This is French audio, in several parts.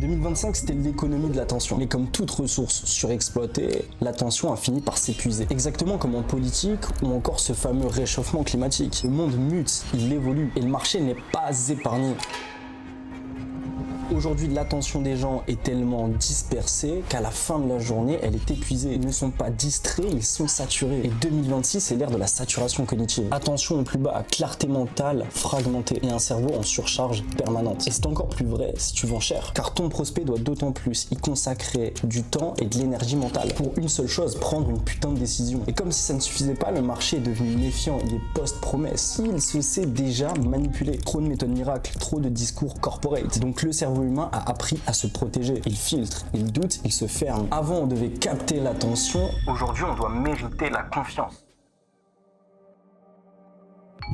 2025, c'était l'économie de l'attention. Mais comme toute ressource surexploitée, l'attention a fini par s'épuiser. Exactement comme en politique ou encore ce fameux réchauffement climatique. Le monde mute, il évolue et le marché n'est pas épargné. Aujourd'hui, l'attention des gens est tellement dispersée qu'à la fin de la journée, elle est épuisée. Ils ne sont pas distraits, ils sont saturés. Et 2026, c'est l'ère de la saturation cognitive. Attention au plus bas, clarté mentale fragmentée et un cerveau en surcharge permanente. Et c'est encore plus vrai si tu vends cher. Car ton prospect doit d'autant plus y consacrer du temps et de l'énergie mentale pour une seule chose, prendre une putain de décision. Et comme si ça ne suffisait pas, le marché est devenu méfiant, il est post-promesse. Il se sait déjà manipuler. Trop de méthodes miracles, trop de discours corporate. Donc le cerveau humain a appris à se protéger. Il filtre, il doute, il se ferme. Avant, on devait capter l'attention. Aujourd'hui, on doit mériter la confiance.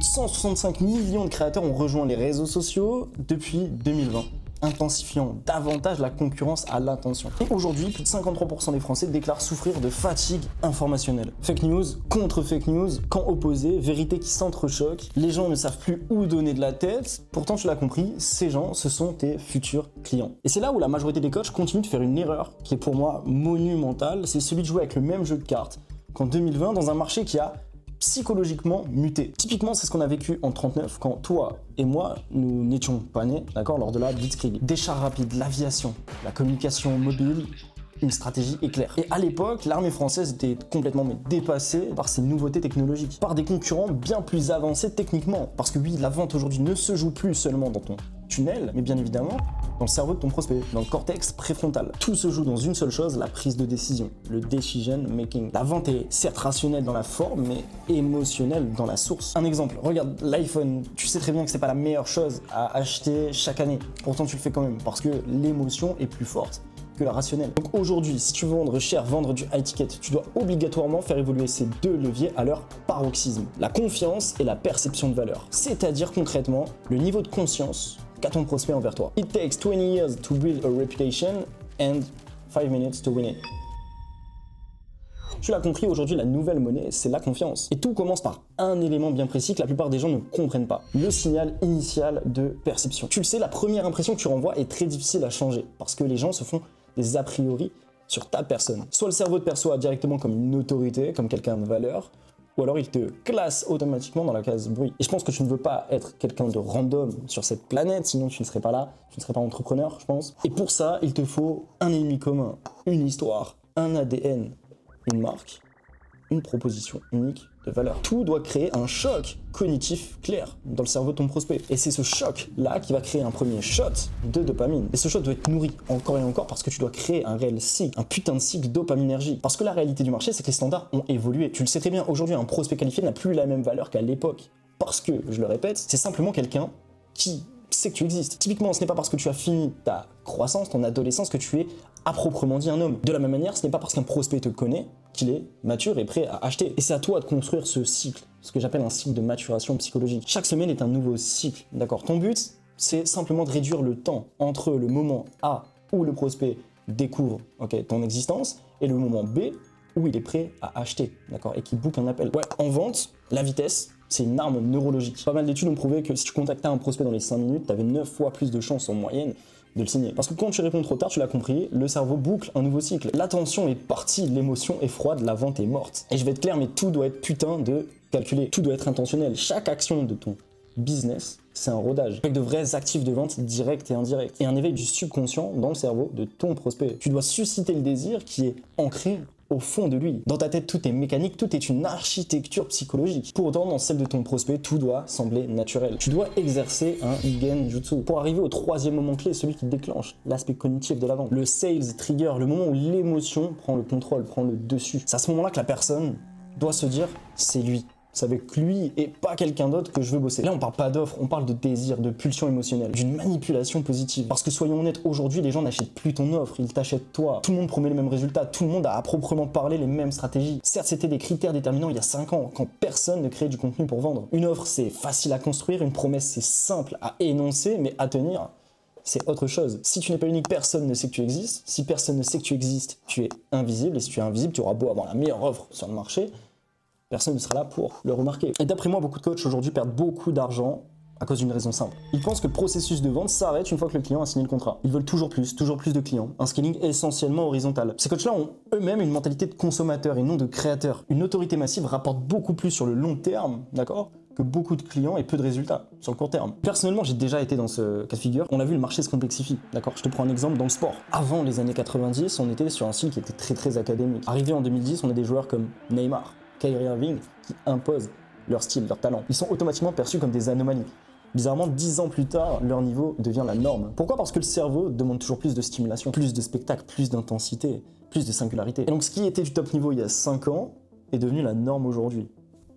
165 millions de créateurs ont rejoint les réseaux sociaux depuis 2020, intensifiant davantage la concurrence à l'attention. Et aujourd'hui, plus de 53% des Français déclarent souffrir de fatigue informationnelle. Fake news contre fake news, camp opposé, vérité qui s'entrechoquent, les gens ne savent plus où donner de la tête. Pourtant, tu l'as compris, ces gens, ce sont tes futurs clients. Et c'est là où la majorité des coachs continuent de faire une erreur qui est pour moi monumentale, c'est celui de jouer avec le même jeu de cartes qu'en 2020 dans un marché qui a psychologiquement muté. Typiquement, c'est ce qu'on a vécu en 39 quand toi et moi, nous n'étions pas nés, d'accord, lors de la Blitzkrieg. Des chars rapides, l'aviation, la communication mobile, une stratégie éclair. Et à l'époque, l'armée française était complètement dépassée par ces nouveautés technologiques, par des concurrents bien plus avancés techniquement. Parce que oui, la vente aujourd'hui ne se joue plus seulement dans ton tunnel, mais bien évidemment dans le cerveau de ton prospect, dans le cortex préfrontal. Tout se joue dans une seule chose, la prise de décision, le decision making. La vente est certes rationnelle dans la forme, mais émotionnelle dans la source. Un exemple, regarde l'iPhone, tu sais très bien que c'est pas la meilleure chose à acheter chaque année. Pourtant tu le fais quand même, parce que l'émotion est plus forte que la rationnelle. Donc aujourd'hui, si tu veux vendre cher, vendre du high ticket, tu dois obligatoirement faire évoluer ces deux leviers à leur paroxysme. La confiance et la perception de valeur. C'est-à-dire concrètement, le niveau de conscience qu'a ton prospect envers toi. It takes 20 years to build a reputation and 5 minutes to win it. Tu l'as compris, aujourd'hui, la nouvelle monnaie, c'est la confiance. Et tout commence par un élément bien précis que la plupart des gens ne comprennent pas. Le signal initial de perception. Tu le sais, la première impression que tu renvoies est très difficile à changer parce que les gens se font des a priori sur ta personne. Soit le cerveau te perçoit directement comme une autorité, comme quelqu'un de valeur, ou alors il te classe automatiquement dans la case bruit. Et je pense que tu ne veux pas être quelqu'un de random sur cette planète, sinon tu ne serais pas là, tu ne serais pas entrepreneur, je pense. Et pour ça, il te faut un ennemi commun, une histoire, un ADN, une marque, une proposition unique de valeur. Tout doit créer un choc cognitif clair dans le cerveau de ton prospect. Et c'est ce choc-là qui va créer un premier shot de dopamine. Et ce shot doit être nourri encore et encore parce que tu dois créer un réel cycle, un putain de cycle dopaminergie. Parce que la réalité du marché, c'est que les standards ont évolué. Tu le sais très bien, aujourd'hui, un prospect qualifié n'a plus la même valeur qu'à l'époque. Parce que, je le répète, c'est simplement quelqu'un qui sait que tu existes. Typiquement, ce n'est pas parce que tu as fini ta croissance, ton adolescence, que tu es à proprement dit un homme. De la même manière, ce n'est pas parce qu'un prospect te connaît qu'il est mature et prêt à acheter. Et c'est à toi de construire ce cycle, ce que j'appelle un cycle de maturation psychologique. Chaque semaine est un nouveau cycle, d'accord? Ton but, c'est simplement de réduire le temps entre le moment A où le prospect découvre ton existence et le moment B où il est prêt à acheter, d'accord? Et qui book un appel. Ouais, en vente, la vitesse, c'est une arme neurologique. Pas mal d'études ont prouvé que si tu contactais un prospect dans les 5 minutes, tu avais 9 fois plus de chances en moyenne de le signer. Parce que quand tu réponds trop tard, tu l'as compris, le cerveau boucle un nouveau cycle. L'attention est partie, l'émotion est froide, la vente est morte. Et je vais être clair, mais tout doit être putain de calculé. Tout doit être intentionnel. Chaque action de ton business, c'est un rodage. Avec de vrais actifs de vente directs et indirects. Et un éveil du subconscient dans le cerveau de ton prospect. Tu dois susciter le désir qui est ancré au fond de lui. Dans ta tête, tout est mécanique, tout est une architecture psychologique. Pourtant, dans celle de ton prospect, tout doit sembler naturel. Tu dois exercer un Genjutsu pour arriver au troisième moment clé, celui qui déclenche l'aspect cognitif de la vente. Le sales trigger, le moment où l'émotion prend le contrôle, prend le dessus. C'est à ce moment-là que la personne doit se dire, c'est lui. C'est avec lui et pas quelqu'un d'autre que je veux bosser. Là, on parle pas d'offre, on parle de désir, de pulsion émotionnelle, d'une manipulation positive. Parce que soyons honnêtes, aujourd'hui, les gens n'achètent plus ton offre, ils t'achètent toi. Tout le monde promet les mêmes résultats, tout le monde a à proprement parler les mêmes stratégies. Certes, c'était des critères déterminants il y a 5 ans, quand personne ne créait du contenu pour vendre. Une offre, c'est facile à construire, une promesse, c'est simple à énoncer, mais à tenir, c'est autre chose. Si tu n'es pas unique, personne ne sait que tu existes. Si personne ne sait que tu existes, tu es invisible. Et si tu es invisible, tu auras beau avoir la meilleure offre sur le marché, personne ne sera là pour le remarquer. Et d'après moi, beaucoup de coachs aujourd'hui perdent beaucoup d'argent À cause d'une raison simple. Ils pensent que le processus de vente s'arrête une fois que le client a signé le contrat. Ils veulent toujours plus de clients. Un scaling essentiellement horizontal. Ces coachs-là ont eux-mêmes une mentalité de consommateur et non de créateur. Une autorité massive rapporte beaucoup plus sur le long terme, d'accord, que beaucoup de clients et peu de résultats sur le court terme. Personnellement, j'ai déjà été dans ce cas de figure. On a vu le marché se complexifie, d'accord. Je te prends un exemple dans le sport. Avant les années 90, on était sur un style qui était très académique. Arrivé en 2010, on a des joueurs comme Neymar, Kyrie Irving qui imposent leur style, leur talent. Ils sont automatiquement perçus comme des anomalies. Bizarrement, 10 ans plus tard, leur niveau devient la norme. Pourquoi? Parce que le cerveau demande toujours plus de stimulation, plus de spectacle, plus d'intensité, plus de singularité. Et donc ce qui était du top niveau il y a 5 ans est devenu la norme aujourd'hui.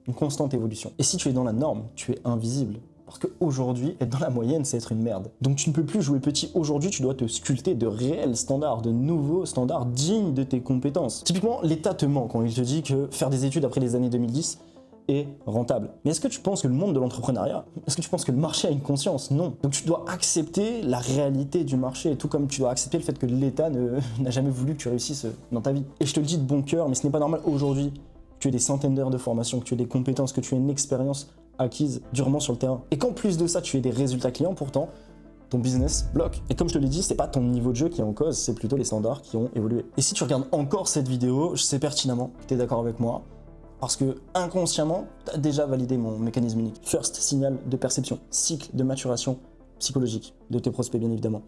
Une constante évolution. Et si tu es dans la norme, tu es invisible. Parce qu'aujourd'hui, être dans la moyenne, c'est être une merde. Donc tu ne peux plus jouer petit. Aujourd'hui, tu dois te sculpter de réels standards, de nouveaux standards dignes de tes compétences. Typiquement, l'État te ment quand il te dit que faire des études après les années 2010, est rentable. Mais est-ce que tu penses que le monde de l'entrepreneuriat, est-ce que tu penses que le marché a une conscience? Non. Donc tu dois accepter la réalité du marché, tout comme tu dois accepter le fait que l'État n'a jamais voulu que tu réussisses dans ta vie. Et je te le dis de bon cœur, mais ce n'est pas normal aujourd'hui que tu aies des centaines d'heures de formation, que tu aies des compétences, que tu aies une expérience acquise durement sur le terrain. Et qu'en plus de ça, tu aies des résultats clients, pourtant, ton business bloque. Et comme je te l'ai dit, c'est pas ton niveau de jeu qui est en cause, c'est plutôt les standards qui ont évolué. Et si tu regardes encore cette vidéo, je sais pertinemment que tu es d'accord avec moi, parce que inconsciemment, tu as déjà validé mon mécanisme unique. First, signal de perception, cycle de maturation psychologique de tes prospects bien évidemment,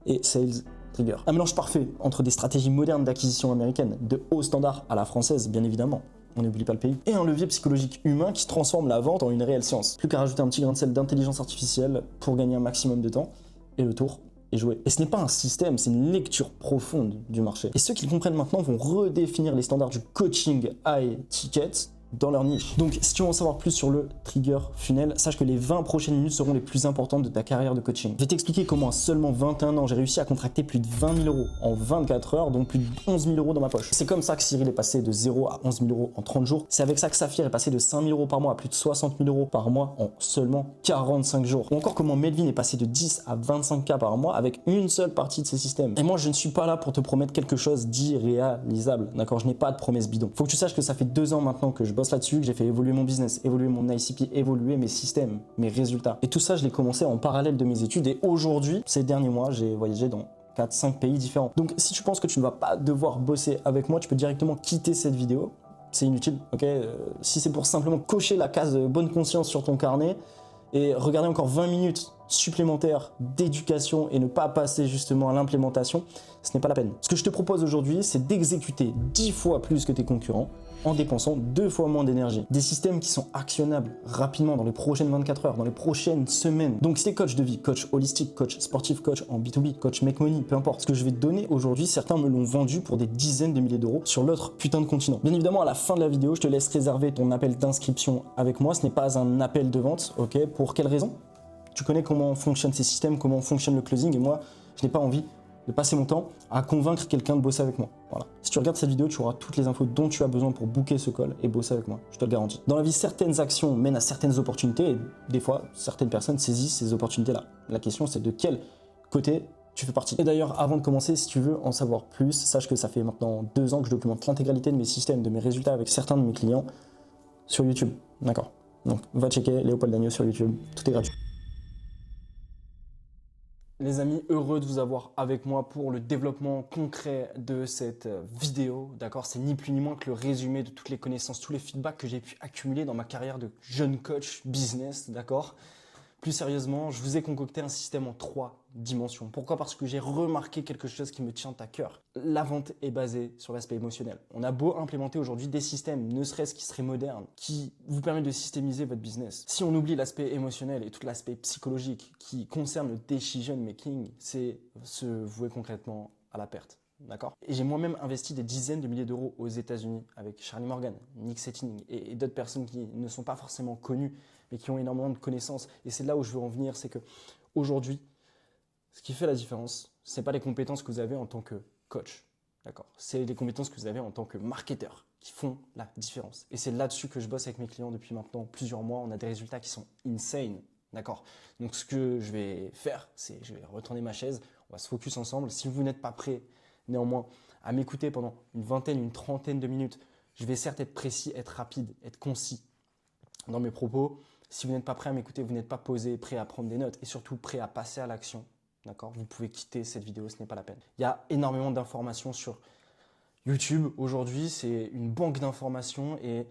et sales trigger. Un mélange parfait entre des stratégies modernes d'acquisition américaine, de haut standard à la française bien évidemment, on n'oublie pas le pays, et un levier psychologique humain qui transforme la vente en une réelle science. Plus qu'à rajouter un petit grain de sel d'intelligence artificielle pour gagner un maximum de temps, et le tour et jouer. Et ce n'est pas un système, c'est une lecture profonde du marché. Et ceux qui le comprennent maintenant vont redéfinir les standards du coaching high ticket dans leur niche. Donc si tu veux en savoir plus sur le trigger funnel, sache que les 20 prochaines minutes seront les plus importantes de ta carrière de coaching. Je vais t'expliquer comment à seulement 21 ans, j'ai réussi à contracter plus de 20 000 € en 24 heures, donc plus de 11 000 € dans ma poche. C'est comme ça que Cyril est passé de 0 à 11 000 € en 30 jours. C'est avec ça que Saphir est passé de 5 000 € par mois à plus de 60 000 € par mois en seulement 45 jours. Ou encore comment Melvin est passé de 10 à 25K par mois avec une seule partie de ses systèmes. Et moi, je ne suis pas là pour te promettre quelque chose d'irréalisable, d'accord? Je n'ai pas de promesse bidon. Faut que tu saches que ça fait 2 ans maintenant que je bosse là-dessus, que j'ai fait évoluer mon business, évoluer mon ICP, évoluer mes systèmes, mes résultats. Et tout ça, je l'ai commencé en parallèle de mes études. Et aujourd'hui, ces derniers mois, j'ai voyagé dans 4-5 pays différents. Donc si tu penses que tu ne vas pas devoir bosser avec moi, tu peux directement quitter cette vidéo. C'est inutile, ok? Si c'est pour simplement cocher la case bonne conscience sur ton carnet et regarder encore 20 minutes supplémentaires d'éducation et ne pas passer justement à l'implémentation, ce n'est pas la peine. Ce que je te propose aujourd'hui, c'est d'exécuter 10 fois plus que tes concurrents en dépensant 2 fois moins d'énergie. Des systèmes qui sont actionnables rapidement dans les prochaines 24 heures, dans les prochaines semaines. Donc si tu es coach de vie, coach holistique, coach sportif, coach en B2B, coach make money, peu importe. Ce que je vais te donner aujourd'hui, certains me l'ont vendu pour des dizaines de milliers d'euros sur l'autre putain de continent. Bien évidemment, à la fin de la vidéo, je te laisse réserver ton appel d'inscription avec moi. Ce n'est pas un appel de vente, ok? Pour quelle raison? Tu connais comment fonctionnent ces systèmes, comment fonctionne le closing, et moi, je n'ai pas envie de passer mon temps à convaincre quelqu'un de bosser avec moi. Voilà. Si tu regardes cette vidéo, tu auras toutes les infos dont tu as besoin pour booker ce call et bosser avec moi, je te le garantis. Dans la vie, certaines actions mènent à certaines opportunités et des fois, certaines personnes saisissent ces opportunités-là. La question, c'est de quel côté tu fais partie. Et d'ailleurs, avant de commencer, si tu veux en savoir plus, sache que ça fait maintenant 2 ans que je documente l'intégralité de mes systèmes, de mes résultats avec certains de mes clients sur YouTube. D'accord. Donc, va checker Léopold Dagneau sur YouTube, tout est gratuit. Les amis, heureux de vous avoir avec moi pour le développement concret de cette vidéo, d'accord? C'est ni plus ni moins que le résumé de toutes les connaissances, tous les feedbacks que j'ai pu accumuler dans ma carrière de jeune coach business, d'accord? Plus sérieusement, je vous ai concocté un système en 3 dimensions. Pourquoi? Parce que j'ai remarqué quelque chose qui me tient à cœur. La vente est basée sur l'aspect émotionnel. On a beau implémenter aujourd'hui des systèmes, ne serait-ce qui seraient modernes, qui vous permettent de systémiser votre business. Si on oublie l'aspect émotionnel et tout l'aspect psychologique qui concerne le decision making, c'est se vouer concrètement à la perte. D'accord? Et j'ai moi-même investi des dizaines de milliers d'euros aux États-Unis avec Charlie Morgan, Nick Setting et d'autres personnes qui ne sont pas forcément connues, mais qui ont énormément de connaissances. Et c'est là où je veux en venir, c'est que aujourd'hui, ce qui fait la différence, ce n'est pas les compétences que vous avez en tant que coach, d'accord? C'est les compétences que vous avez en tant que marketeur qui font la différence. Et c'est là-dessus que je bosse avec mes clients depuis maintenant plusieurs mois. On a des résultats qui sont insane, d'accord? Donc ce que je vais faire, c'est je vais retourner ma chaise, on va se focus ensemble. Si vous n'êtes pas prêt, néanmoins, à m'écouter pendant une vingtaine, une trentaine de minutes, je vais certes être précis, être rapide, être concis dans mes propos. Si vous n'êtes pas prêt à m'écouter, vous n'êtes pas posé, prêt à prendre des notes et surtout prêt à passer à l'action, d'accord, vous pouvez quitter cette vidéo, ce n'est pas la peine. Il y a énormément d'informations sur YouTube. Aujourd'hui, c'est une banque d'informations et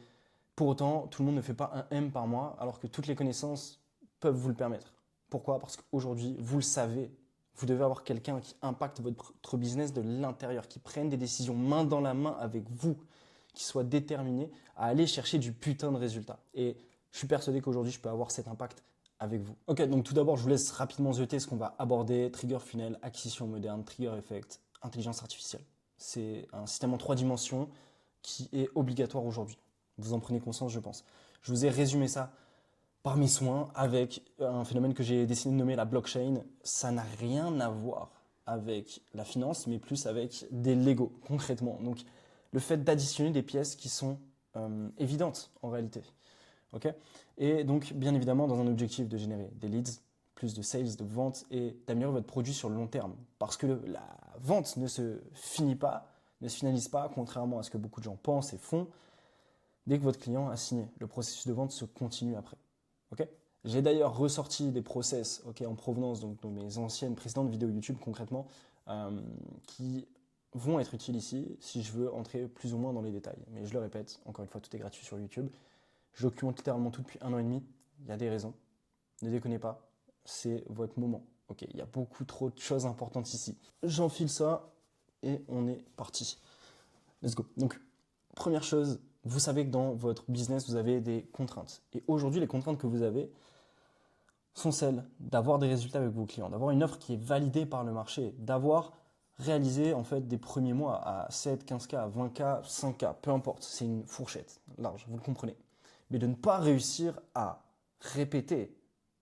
pour autant, tout le monde ne fait pas un M par mois alors que toutes les connaissances peuvent vous le permettre. Pourquoi? Parce qu'aujourd'hui, vous le savez, vous devez avoir quelqu'un qui impacte votre business de l'intérieur, qui prenne des décisions main dans la main avec vous, qui soit déterminé à aller chercher du putain de résultats. Et je suis persuadé qu'aujourd'hui, je peux avoir cet impact avec vous. Ok, donc tout d'abord, je vous laisse rapidement zioter ce qu'on va aborder. Trigger funnel, acquisition moderne, trigger effect, intelligence artificielle. C'est un système en 3 dimensions qui est obligatoire aujourd'hui. Vous en prenez conscience, je pense. Je vous ai résumé ça par mes soins avec un phénomène que j'ai décidé de nommer la blockchain. Ça n'a rien à voir avec la finance, mais plus avec des Lego, concrètement. Donc, le fait d'additionner des pièces qui sont évidentes en réalité. Okay, et donc, bien évidemment, dans un objectif de générer des leads, plus de sales, de ventes et d'améliorer votre produit sur le long terme. Parce que la vente ne se finalise pas, contrairement à ce que beaucoup de gens pensent et font. Dès que votre client a signé, le processus de vente se continue après. Okay, j'ai d'ailleurs ressorti des process en provenance donc, de mes anciennes précédentes vidéos YouTube concrètement qui vont être utiles ici si je veux entrer plus ou moins dans les détails. Mais je le répète, encore une fois, tout est gratuit sur YouTube. Je documente littéralement tout depuis 1 an et demi. Il y a des raisons. Ne déconnez pas, c'est votre moment. Ok, il y a beaucoup trop de choses importantes ici. J'enfile ça et on est parti. Let's go. Donc, première chose, vous savez que dans votre business, vous avez des contraintes. Et aujourd'hui, les contraintes que vous avez sont celles d'avoir des résultats avec vos clients, d'avoir une offre qui est validée par le marché, d'avoir réalisé en fait des premiers mois à 7, 15K, 20K, 5K, peu importe, c'est une fourchette large, vous le comprenez. Mais de ne pas réussir à répéter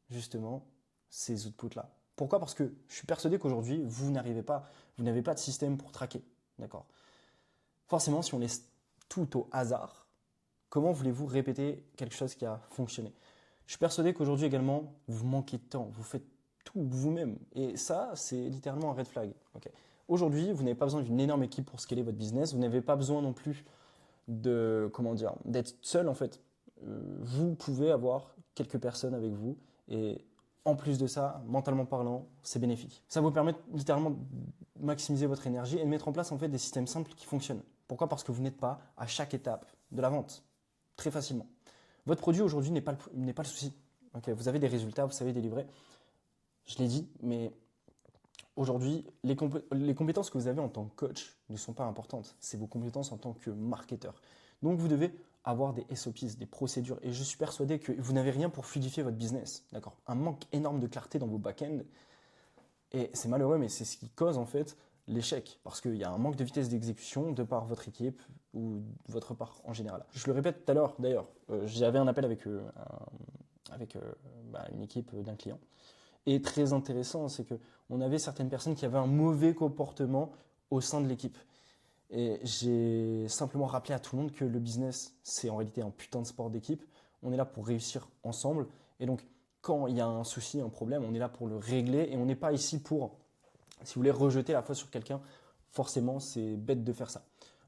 justement ces outputs-là. Pourquoi? Parce que je suis persuadé qu'aujourd'hui, vous n'avez pas de système pour traquer. D'accord? Forcément, si on laisse tout au hasard, comment voulez-vous répéter quelque chose qui a fonctionné? Je suis persuadé qu'aujourd'hui également, vous manquez de temps, vous faites tout vous-même. Et ça, c'est littéralement un red flag. Okay. Aujourd'hui, vous n'avez pas besoin d'une énorme équipe pour scaler votre business, vous n'avez pas besoin non plus d'être seul en fait. Vous pouvez avoir quelques personnes avec vous et en plus de ça, mentalement parlant, c'est bénéfique. Ça vous permet littéralement de maximiser votre énergie et de mettre en place en fait des systèmes simples qui fonctionnent. Pourquoi? Parce que vous n'êtes pas à chaque étape de la vente, très facilement. Votre produit aujourd'hui n'est pas le souci. Okay, vous avez des résultats, vous savez délivrer. Je l'ai dit, mais aujourd'hui, les compétences que vous avez en tant que coach ne sont pas importantes. C'est vos compétences en tant que marketeur. Donc, vous devez avoir des SOPs, des procédures. Et je suis persuadé que vous n'avez rien pour fluidifier votre business. D'accord? Un manque énorme de clarté dans vos back-ends. Et c'est malheureux, mais c'est ce qui cause en fait l'échec. Parce qu'il y a un manque de vitesse d'exécution de par votre équipe ou de votre part en général. Je le répète tout à l'heure, d'ailleurs, j'avais un appel avec une équipe d'un client. Et très intéressant, c'est qu'on avait certaines personnes qui avaient un mauvais comportement au sein de l'équipe. Et j'ai simplement rappelé à tout le monde que le business, c'est en réalité un putain de sport d'équipe. On est là pour réussir ensemble. Et donc, quand il y a un souci, un problème, on est là pour le régler. Et on n'est pas ici pour, si vous voulez, rejeter la faute sur quelqu'un. Forcément, c'est bête de faire ça.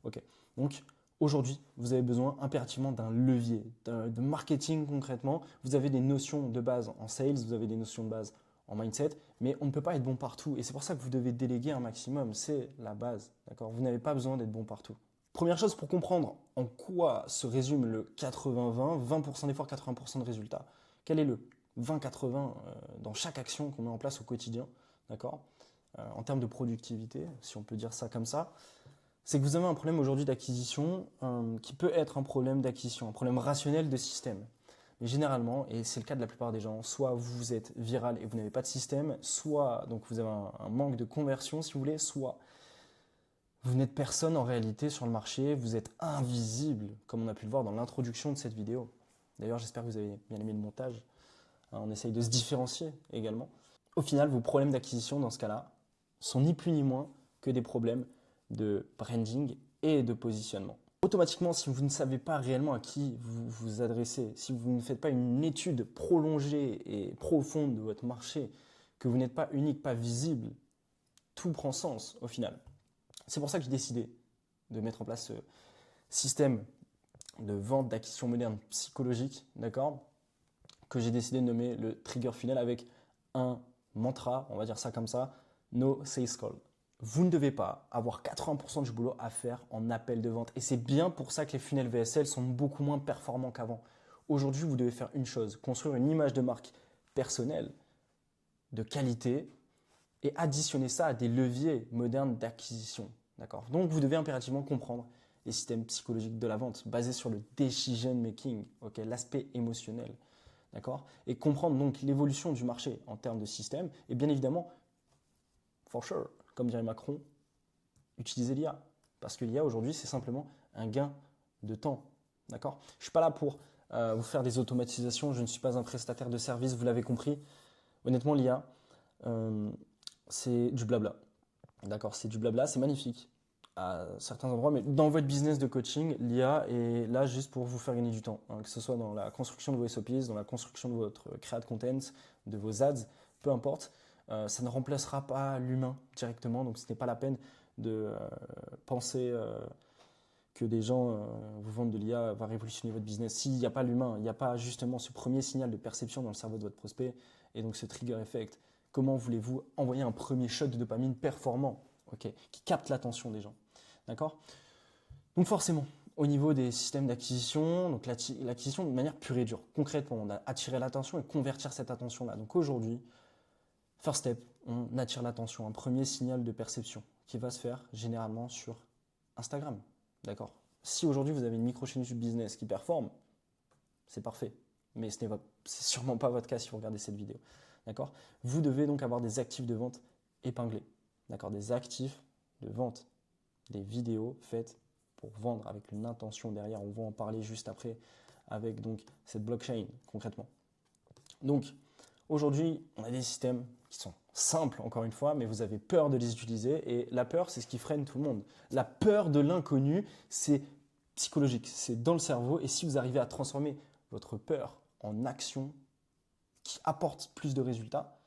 Ok. Donc, aujourd'hui, vous avez besoin impérativement d'un levier, de marketing concrètement. Vous avez des notions de base en sales, vous avez des notions de base en mindset, mais on ne peut pas être bon partout. Et c'est pour ça que vous devez déléguer un maximum. C'est la base. D'accord? Vous n'avez pas besoin d'être bon partout. Première chose pour comprendre en quoi se résume le 80-20, 20% d'efforts, 80% de résultats. Quel est le 20-80 dans chaque action qu'on met en place au quotidien, d'accord? En termes de productivité, si on peut dire ça comme ça, c'est que vous avez un problème aujourd'hui d'acquisition qui peut être un problème d'acquisition, un problème rationnel de système. Mais généralement, et c'est le cas de la plupart des gens, soit vous êtes viral et vous n'avez pas de système, soit donc vous avez un manque de conversion si vous voulez, soit vous n'êtes personne en réalité sur le marché, vous êtes invisible, comme on a pu le voir dans l'introduction de cette vidéo. D'ailleurs, j'espère que vous avez bien aimé le montage. On essaye de se différencier également. Au final, vos problèmes d'acquisition dans ce cas-là sont ni plus ni moins que des problèmes de branding et de positionnement. Automatiquement, si vous ne savez pas réellement à qui vous vous adressez, si vous ne faites pas une étude prolongée et profonde de votre marché, que vous n'êtes pas unique, pas visible, tout prend sens au final. C'est pour ça que j'ai décidé de mettre en place ce système de vente d'acquisition moderne psychologique, d'accord, que j'ai décidé de nommer le trigger funnel avec un mantra, on va dire ça comme ça, no sales call. Vous ne devez pas avoir 80% du boulot à faire en appel de vente. Et c'est bien pour ça que les funnels VSL sont beaucoup moins performants qu'avant. Aujourd'hui, vous devez faire une chose, construire une image de marque personnelle, de qualité, et additionner ça à des leviers modernes d'acquisition. D'accord ? Donc, vous devez impérativement comprendre les systèmes psychologiques de la vente basés sur le decision making, okay, l'aspect émotionnel. D'accord ? Et comprendre donc l'évolution du marché en termes de système. Et bien évidemment, for sure, comme dirait Macron, utiliser l'IA. Parce que l'IA aujourd'hui, c'est simplement un gain de temps. D'accord ? Je ne suis pas là pour vous faire des automatisations. Je ne suis pas un prestataire de service, vous l'avez compris. Honnêtement, l'IA, c'est du blabla. D'accord ? C'est du blabla, c'est magnifique à certains endroits, mais dans votre business de coaching, l'IA est là juste pour vous faire gagner du temps, hein, que ce soit dans la construction de vos SOPs, dans la construction de votre create content, de vos ads, peu importe. Ça ne remplacera pas l'humain directement, donc ce n'est pas la peine de penser que des gens vous vendent de l'IA va révolutionner votre business. S'il n'y a pas l'humain, il n'y a pas justement ce premier signal de perception dans le cerveau de votre prospect et donc ce trigger effect, comment voulez-vous envoyer un premier shot de dopamine performant, okay, qui capte l'attention des gens? D'accord? Donc forcément, au niveau des systèmes d'acquisition, donc l'acquisition de manière pure et dure. Concrètement, on a attiré l'attention et convertir cette attention-là. Donc aujourd'hui, first step, on attire l'attention, un premier signal de perception qui va se faire généralement sur Instagram. D'accord? Si aujourd'hui vous avez une micro-chaîne YouTube business qui performe, c'est parfait. Mais c'est sûrement pas votre cas si vous regardez cette vidéo. D'accord? Vous devez donc avoir des actifs de vente épinglés. D'accord? Des actifs de vente. Des vidéos faites pour vendre avec une intention derrière. On va en parler juste après avec donc cette blockchain concrètement. Donc aujourd'hui, on a des systèmes qui sont simples encore une fois, mais vous avez peur de les utiliser et la peur, c'est ce qui freine tout le monde. La peur de l'inconnu, c'est psychologique, c'est dans le cerveau et si vous arrivez à transformer votre peur en action qui apporte plus de résultats,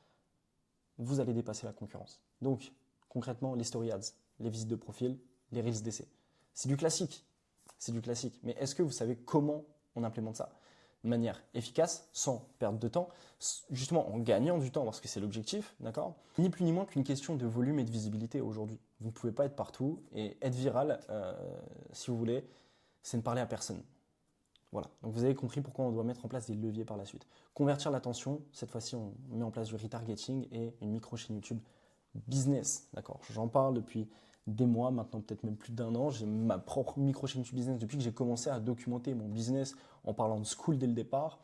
vous allez dépasser la concurrence. Donc concrètement, les story ads, les visites de profil, les reels d'essai. C'est du classique, mais est-ce que vous savez comment on implémente ça de manière efficace, sans perdre de temps, justement en gagnant du temps parce que c'est l'objectif, d'accord? Ni plus ni moins qu'une question de volume et de visibilité aujourd'hui. Vous ne pouvez pas être partout et être viral, si vous voulez, c'est ne parler à personne. Voilà, donc vous avez compris pourquoi on doit mettre en place des leviers par la suite. Convertir l'attention, cette fois-ci on met en place du retargeting et une micro-chaîne YouTube business, d'accord? J'en parle depuis des mois, maintenant peut-être même plus d'un an. J'ai ma propre micro-chaîne YouTube business depuis que j'ai commencé à documenter mon business en parlant de school dès le départ.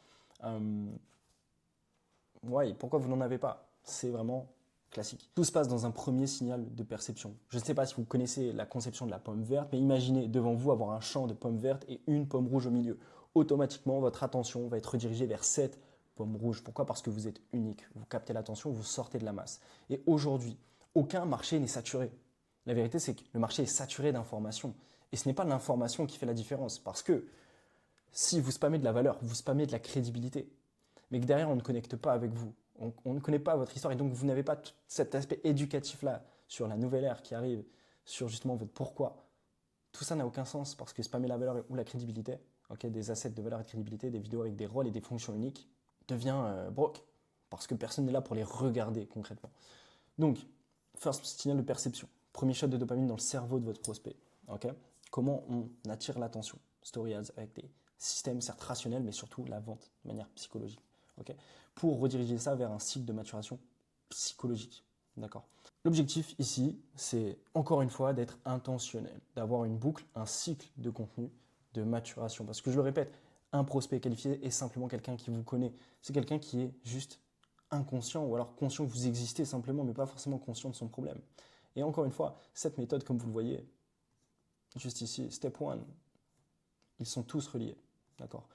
Ouais, pourquoi vous n'en avez pas? C'est vraiment classique. Tout se passe dans un premier signal de perception. Je ne sais pas si vous connaissez la conception de la pomme verte, mais imaginez devant vous avoir un champ de pommes vertes et une pomme rouge au milieu. Automatiquement, votre attention va être redirigée vers cette pomme rouge. Pourquoi? Parce que vous êtes unique. Vous captez l'attention, vous sortez de la masse. Et aujourd'hui, aucun marché n'est saturé. La vérité, c'est que le marché est saturé d'informations. Et ce n'est pas l'information qui fait la différence. Parce que si vous spammez de la valeur, vous spammez de la crédibilité. Mais que derrière, on ne connecte pas avec vous. On ne connaît pas votre histoire. Et donc, vous n'avez pas tout cet aspect éducatif-là sur la nouvelle ère qui arrive, sur justement votre pourquoi. Tout ça n'a aucun sens parce que spammer la valeur ou la crédibilité, okay, des assets de valeur et de crédibilité, des vidéos avec des rôles et des fonctions uniques, devient broke. Parce que personne n'est là pour les regarder concrètement. Donc, first signal de perception. Premier shot de dopamine dans le cerveau de votre prospect. Okay? Comment on attire l'attention? Story ads avec des systèmes certes rationnels, mais surtout la vente de manière psychologique. Okay? Pour rediriger ça vers un cycle de maturation psychologique. D'accord? L'objectif ici, c'est encore une fois d'être intentionnel, d'avoir une boucle, un cycle de contenu de maturation. Parce que je le répète, un prospect qualifié est simplement quelqu'un qui vous connaît. C'est quelqu'un qui est juste inconscient ou alors conscient que vous existez simplement, mais pas forcément conscient de son problème. Et encore une fois, cette méthode, comme vous le voyez, juste ici, step 1, ils sont tous reliés. D'accord?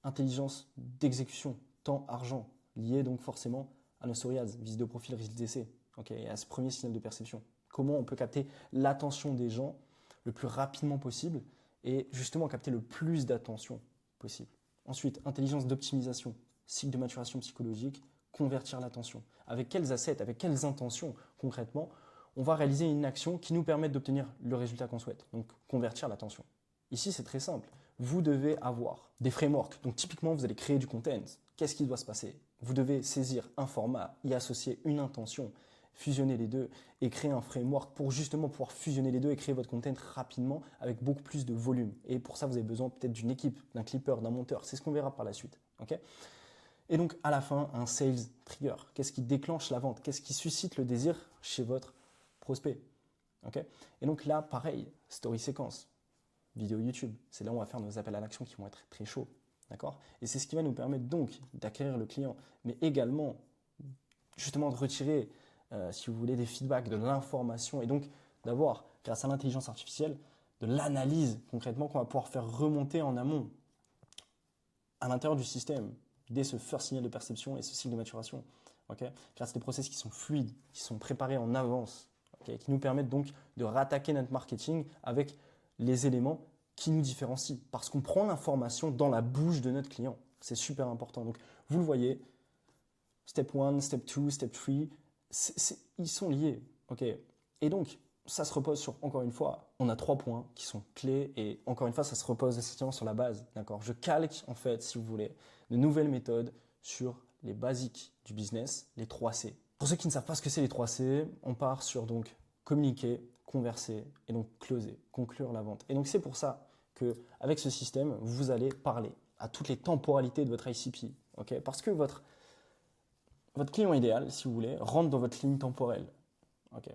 Intelligence d'exécution, temps, argent, lié donc forcément à nos story ads, visite de profil, risque d'essai, okay, et à ce premier signal de perception. Comment on peut capter l'attention des gens le plus rapidement possible et justement capter le plus d'attention possible. Ensuite, intelligence d'optimisation, cycle de maturation psychologique, convertir l'attention. Avec quels assets, avec quelles intentions concrètement, on va réaliser une action qui nous permette d'obtenir le résultat qu'on souhaite, donc convertir l'attention. Ici, c'est très simple. Vous devez avoir des frameworks. Donc typiquement, vous allez créer du content qu'est-ce qui doit se passer? Vous devez saisir un format, y associer une intention, fusionner les deux et créer un framework pour justement pouvoir fusionner les deux et créer votre content rapidement avec beaucoup plus de volume. Et pour ça, vous avez besoin peut-être d'une équipe, d'un clipper, d'un monteur. C'est ce qu'on verra par la suite. Okay, et donc, à la fin, un sales trigger. Qu'est-ce qui déclenche la vente? Qu'est-ce qui suscite le désir chez votre prospect? Okay, et donc là, pareil, story séquence, vidéo YouTube. C'est là où on va faire nos appels à l'action qui vont être très chauds. D'accord? Et c'est ce qui va nous permettre donc d'acquérir le client, mais également justement de retirer, si vous voulez, des feedbacks, de l'information et donc d'avoir, grâce à l'intelligence artificielle, de l'analyse concrètement qu'on va pouvoir faire remonter en amont à l'intérieur du système dès ce first signal de perception et ce cycle de maturation. Okay, grâce à des process qui sont fluides, qui sont préparés en avance, okay, qui nous permettent donc de rattaquer notre marketing avec les éléments qui nous différencient parce qu'on prend l'information dans la bouche de notre client. C'est super important. Donc, vous le voyez, step 1, step 2, step 3, ils sont liés. Okay, et donc, ça se repose sur, encore une fois, on a 3 points qui sont clés et encore une fois, ça se repose essentiellement sur la base. D'accord, je calque, en fait, si vous voulez, de nouvelles méthodes sur les basiques du business, les 3 C. Pour ceux qui ne savent pas ce que c'est les 3 C, on part sur donc communiquer, converser et donc closer, conclure la vente. Et donc c'est pour ça qu'avec ce système, vous allez parler à toutes les temporalités de votre ICP. Okay, parce que votre client idéal, si vous voulez, rentre dans votre ligne temporelle. Okay,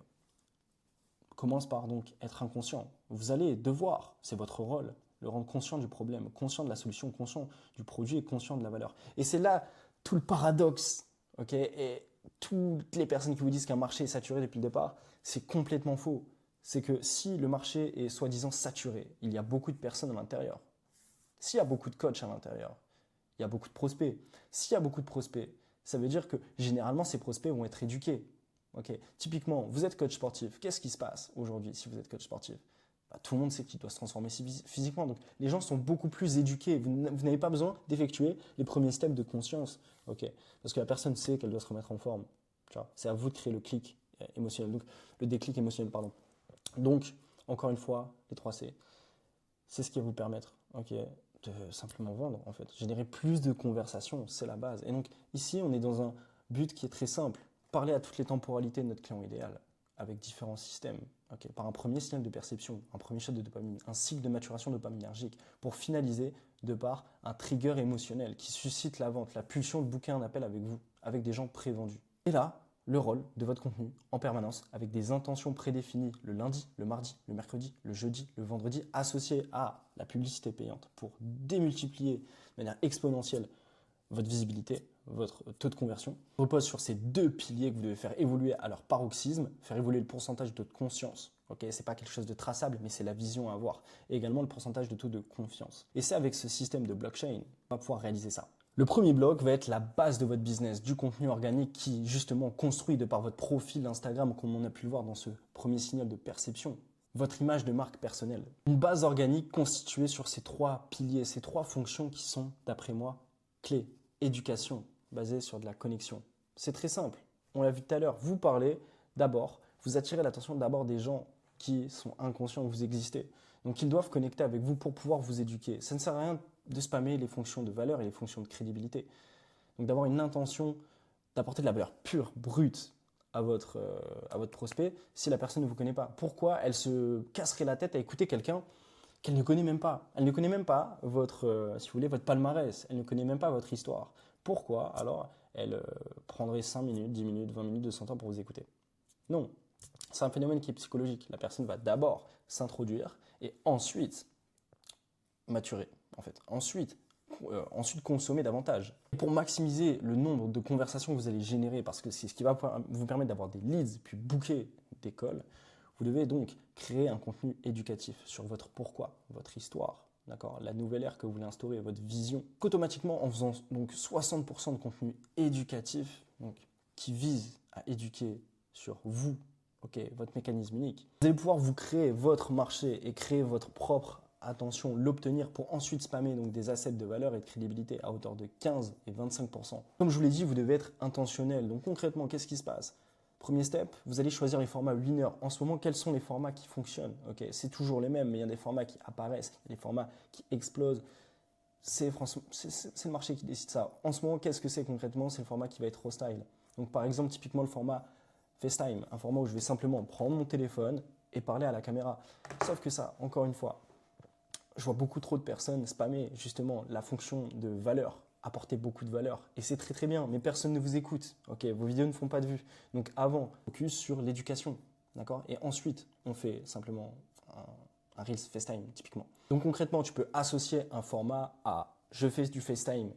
commence par donc être inconscient. Vous allez devoir, c'est votre rôle, le rendre conscient du problème, conscient de la solution, conscient du produit et conscient de la valeur. Et c'est là tout le paradoxe. Okay, et toutes les personnes qui vous disent qu'un marché est saturé depuis le départ, c'est complètement faux. C'est que si le marché est soi-disant saturé, il y a beaucoup de personnes à l'intérieur. S'il y a beaucoup de coachs à l'intérieur, il y a beaucoup de prospects. S'il y a beaucoup de prospects, ça veut dire que généralement ces prospects vont être éduqués. Okay. Typiquement, vous êtes coach sportif. Qu'est-ce qui se passe aujourd'hui si vous êtes coach sportif? Tout le monde sait qu'il doit se transformer physiquement. Donc, les gens sont beaucoup plus éduqués. Vous n'avez pas besoin d'effectuer les premiers steps de conscience. Okay. Parce que la personne sait qu'elle doit se remettre en forme. C'est à vous de créer le clic émotionnel. Donc, le déclic émotionnel, pardon. Donc, encore une fois, les 3 C. C'est ce qui va vous permettre de simplement vendre, en fait. Générer plus de conversations, c'est la base. Et donc, ici, on est dans un but qui est très simple. Parler à toutes les temporalités de notre client idéal avec différents systèmes, par un premier signal de perception, un premier shot de dopamine, un cycle de maturation dopaminergique, pour finaliser de par un trigger émotionnel qui suscite la vente, la pulsion de booker un appel avec vous, avec des gens prévendus. Et là, le rôle de votre contenu en permanence avec des intentions prédéfinies le lundi, le mardi, le mercredi, le jeudi, le vendredi, associées à la publicité payante pour démultiplier de manière exponentielle votre visibilité, votre taux de conversion, repose sur ces 2 piliers que vous devez faire évoluer à leur paroxysme, faire évoluer le pourcentage de taux de conscience. Okay, c'est pas quelque chose de traçable, mais c'est la vision à avoir. Et également le pourcentage de taux de confiance. Et c'est avec ce système de blockchain qu'on va pouvoir réaliser ça. Le premier bloc va être la base de votre business, du contenu organique qui justement construit de par votre profil Instagram, comme on a pu le voir dans ce premier signal de perception, votre image de marque personnelle. Une base organique constituée sur ces 3 piliers, ces 3 fonctions qui sont, d'après moi, clés. Éducation basée sur de la connexion. C'est très simple. On l'a vu tout à l'heure. Vous parlez d'abord, vous attirez l'attention d'abord des gens qui sont inconscients que vous existez. Donc, ils doivent connecter avec vous pour pouvoir vous éduquer. Ça ne sert à rien de spammer les fonctions de valeur et les fonctions de crédibilité. Donc, d'avoir une intention d'apporter de la valeur pure, brute à votre prospect si la personne ne vous connaît pas. Pourquoi elle se casserait la tête à écouter quelqu'un qu'elle ne connaît même pas. Elle ne connaît même pas votre, si vous voulez, votre palmarès. Elle ne connaît même pas votre histoire. Pourquoi alors elle prendrait 5 minutes, 10 minutes, 20 minutes de son temps pour vous écouter? Non. C'est un phénomène qui est psychologique. La personne va d'abord s'introduire et ensuite maturer, en fait. Ensuite consommer davantage. Pour maximiser le nombre de conversations que vous allez générer, parce que c'est ce qui va vous permettre d'avoir des leads, puis booker des calls, vous devez donc créer un contenu éducatif sur votre pourquoi, votre histoire, d'accord, la nouvelle ère que vous voulez instaurer, votre vision. Qu'automatiquement, en faisant donc 60% de contenu éducatif, donc, qui vise à éduquer sur vous, votre mécanisme unique, vous allez pouvoir vous créer votre marché et créer votre propre attention, l'obtenir pour ensuite spammer donc des assets de valeur et de crédibilité à hauteur de 15 et 25%. Comme je vous l'ai dit, vous devez être intentionnel. Donc concrètement, qu'est-ce qui se passe? Premier step, vous allez choisir les formats winner. En ce moment, quels sont les formats qui fonctionnent? C'est toujours les mêmes, mais il y a des formats qui apparaissent, il y a des formats qui explosent. franchement, c'est le marché qui décide ça. En ce moment, qu'est-ce que c'est concrètement? C'est le format qui va être raw style. Donc par exemple, typiquement le format FaceTime, un format où je vais simplement prendre mon téléphone et parler à la caméra. Sauf que ça, encore une fois, je vois beaucoup trop de personnes spammer justement la fonction de valeur, apporter beaucoup de valeur. Et c'est très très bien, mais personne ne vous écoute. Ok, vos vidéos ne font pas de vues. Donc avant, focus sur l'éducation, d'accord? Et ensuite, on fait simplement un Reels FaceTime typiquement. Donc concrètement, tu peux associer un format à je fais du FaceTime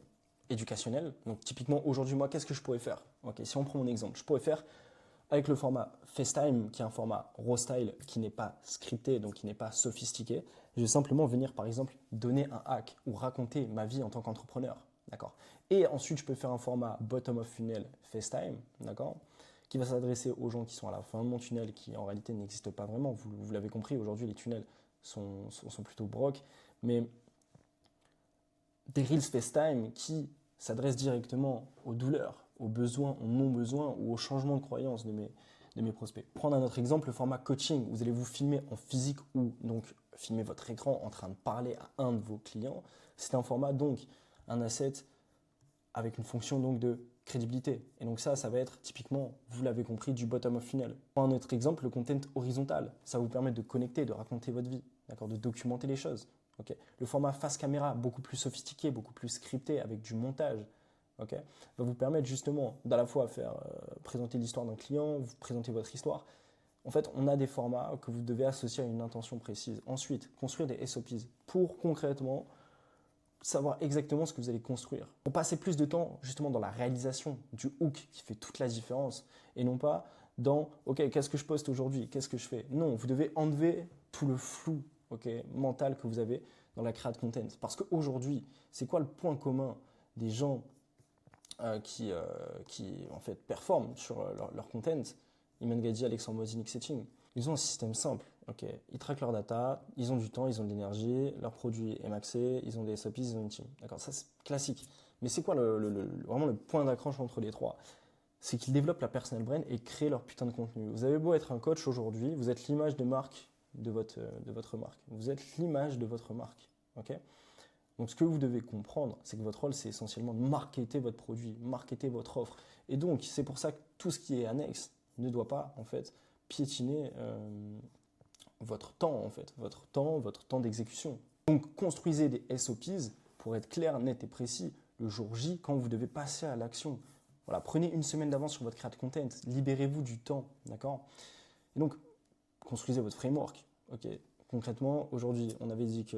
éducationnel. Donc typiquement aujourd'hui, moi, qu'est-ce que je pourrais faire? Ok, si on prend mon exemple, je pourrais faire avec le format FaceTime, qui est un format raw style, qui n'est pas scripté, donc qui n'est pas sophistiqué. Je vais simplement venir, par exemple, donner un hack ou raconter ma vie en tant qu'entrepreneur. D'accord. Et ensuite, je peux faire un format bottom of funnel FaceTime, d'accord, qui va s'adresser aux gens qui sont à la fin de mon tunnel, qui en réalité n'existent pas vraiment. Vous l'avez compris, aujourd'hui, les tunnels sont plutôt brocs, mais des Reels FaceTime qui s'adressent directement aux douleurs, aux besoins, aux non-besoins ou aux changements de croyance de mes prospects. Prendre un autre exemple, le format coaching. Vous allez vous filmer en physique ou donc filmer votre écran en train de parler à un de vos clients. C'est un format donc un asset avec une fonction donc de crédibilité. Et donc ça va être typiquement, vous l'avez compris, du bottom of funnel. Pour un autre exemple, le content horizontal. Ça va vous permettre de connecter, de raconter votre vie, d'accord, de documenter les choses. Okay. Le format face caméra, beaucoup plus sophistiqué, beaucoup plus scripté, avec du montage, okay, va vous permettre justement d'à la fois faire présenter l'histoire d'un client, vous présenter votre histoire. En fait, on a des formats que vous devez associer à une intention précise. Ensuite, construire des SOPs pour concrètement savoir exactement ce que vous allez construire. Pour passer plus de temps justement dans la réalisation du hook qui fait toute la différence et non pas dans « ok, qu'est-ce que je poste aujourd'hui? Qu'est-ce que je fais ?» Non, vous devez enlever tout le flou mental que vous avez dans la création de content. Parce qu'aujourd'hui, c'est quoi le point commun des gens qui en fait performent sur leur content? Iman Gadi, Alexandre Moisy, Setting. Ils ont un système simple. Okay. Ils traquent leur data, ils ont du temps, ils ont de l'énergie, leur produit est maxé, ils ont des SOPs, ils ont une team. D'accord, ça c'est classique. Mais c'est quoi vraiment le point d'accroche entre les trois? C'est qu'ils développent la personal brand et créent leur putain de contenu. Vous avez beau être un coach aujourd'hui, vous êtes l'image de marque de votre marque. Vous êtes l'image de votre marque. Okay. Donc ce que vous devez comprendre, c'est que votre rôle, c'est essentiellement de marketer votre produit, marketer votre offre. Et donc, c'est pour ça que tout ce qui est annexe ne doit pas, en fait, piétiner votre temps, en fait, votre temps d'exécution. Donc, construisez des SOPs pour être clair, net et précis le jour J quand vous devez passer à l'action. Voilà, prenez une semaine d'avance sur votre création de content, libérez-vous du temps, d'accord? Et donc, construisez votre framework, ok? Concrètement, aujourd'hui, on avait dit que,